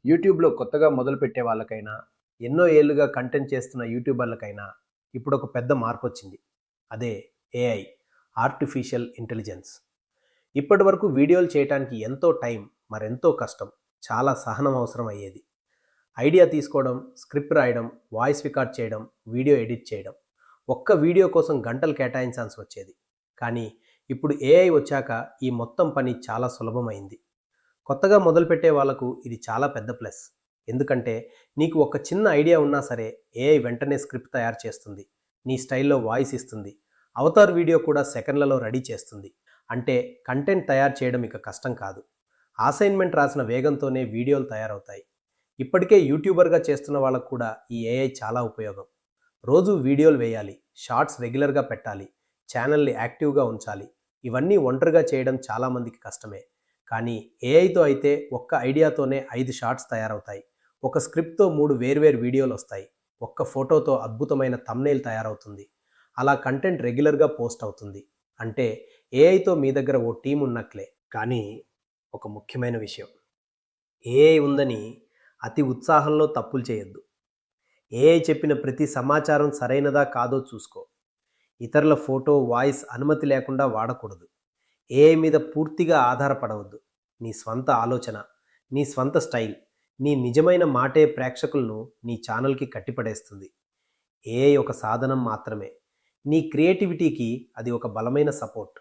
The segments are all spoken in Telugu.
యూట్యూబ్‌లో కొత్తగా మొదలుపెట్టే వాళ్ళకైనా, ఎన్నో ఏళ్లుగా కంటెంట్ చేస్తున్న యూట్యూబర్లకైనా ఇప్పుడొక పెద్ద మార్పొచ్చింది. అదే ఏఐ ఆర్టిఫిషియల్ ఇంటెలిజెన్స్. ఇప్పటివరకు వీడియోలు చేయటానికి ఎంతో టైం, మరెంతో కష్టం, చాలా సహనం అవసరం అయ్యేది. ఐడియా తీసుకోవడం, స్క్రిప్ట్ రాయడం, వాయిస్ రికార్డ్ చేయడం, వీడియో ఎడిట్ చేయడం. ఒక్క వీడియో కోసం గంటలు కేటాయించాల్సి వచ్చేది. కానీ ఇప్పుడు ఏఐ వచ్చాక ఈ మొత్తం పని చాలా సులభమైంది. కొత్తగా మొదలుపెట్టే వాళ్ళకు ఇది చాలా పెద్ద ప్లస్. ఎందుకంటే నీకు ఒక చిన్న ఐడియా ఉన్నా సరే ఏఐ వెంటనే స్క్రిప్ట్ తయారు చేస్తుంది. నీ స్టైల్లో వాయిస్ ఇస్తుంది. అవతార్ వీడియో కూడా సెకండ్లలో రెడీ చేస్తుంది. అంటే కంటెంట్ తయారు చేయడం ఇక కష్టం కాదు. అసైన్మెంట్ రాసిన వేగంతోనే వీడియోలు తయారవుతాయి. ఇప్పటికే యూట్యూబర్గా చేస్తున్న వాళ్ళకు కూడా ఈ ఏఐ చాలా ఉపయోగం. రోజు వీడియోలు వేయాలి, షార్ట్స్ రెగ్యులర్గా పెట్టాలి, ఛానల్ని యాక్టివ్గా ఉంచాలి. ఇవన్నీ ఒంటరిగా చేయడం చాలామందికి కష్టమే. కానీ ఏఐతో అయితే ఒక్క ఐడియాతోనే 5 షార్ట్స్ తయారవుతాయి. ఒక స్క్రిప్ట్తో 3 వేర్వేరు వీడియోలు వస్తాయి. ఒక్క ఫోటోతో అద్భుతమైన థంబ్నెయిల్ తయారవుతుంది. అలా కంటెంట్ రెగ్యులర్గా పోస్ట్ అవుతుంది. అంటే ఏఐతో మీ దగ్గర ఓ టీం ఉన్నట్లే. కానీ ఒక ముఖ్యమైన విషయం, ఏఐ ఉందని అతి ఉత్సాహంలో తప్పులు చేయొద్దు. ఏఐ చెప్పిన ప్రతి సమాచారం సరైనదా కాదో చూసుకో. ఇతరుల ఫోటో, వాయిస్ అనుమతి లేకుండా వాడకూడదు. ఏఐ మీద పూర్తిగా ఆధారపడవద్దు. నీ స్వంత ఆలోచన, నీ స్వంత స్టైల్, నీ నిజమైన మాటే ప్రేక్షకులను నీ ఛానల్కి కట్టిపడేస్తుంది. ఏఐ ఒక సాధనం మాత్రమే. నీ క్రియేటివిటీకి అది ఒక బలమైన సపోర్ట్.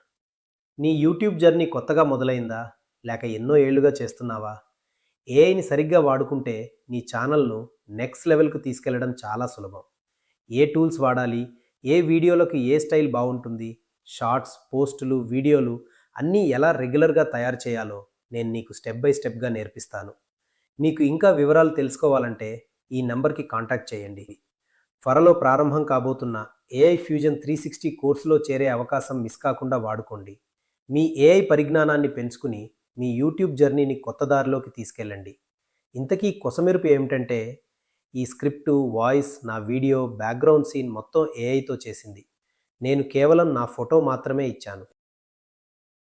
నీ యూట్యూబ్ జర్నీ కొత్తగా మొదలైందా? లేక ఎన్నో ఏళ్లుగా చేస్తున్నావా? ఏఐని సరిగ్గా వాడుకుంటే నీ ఛానల్ను నెక్స్ట్ లెవెల్కు తీసుకెళ్లడం చాలా సులభం. ఏ టూల్స్ వాడాలి, ఏ వీడియోలకు ఏ స్టైల్ బాగుంటుంది, షార్ట్స్, పోస్టులు, వీడియోలు అన్నీ ఎలా రెగ్యులర్గా తయారు చేయాలో నేను నీకు స్టెప్ బై స్టెప్గా నేర్పిస్తాను. నీకు ఇంకా వివరాలు తెలుసుకోవాలంటే ఈ నంబర్కి కాంటాక్ట్ చేయండి. త్వరలో ప్రారంభం కాబోతున్న ఏఐ ఫ్యూజన్ 360 కోర్సులో చేరే అవకాశం మిస్ కాకుండా వాడుకోండి. మీ ఏఐ పరిజ్ఞానాన్ని పెంచుకుని మీ యూట్యూబ్ జర్నీని కొత్త దారిలోకి తీసుకెళ్ళండి. ఇంతకీ కొసమెరుపు ఏమిటంటే, ఈ స్క్రిప్టు, వాయిస్, నా వీడియో, బ్యాక్గ్రౌండ్ సీన్ మొత్తం ఏఐతో చేసింది. నేను కేవలం నా ఫోటో మాత్రమే ఇచ్చాను.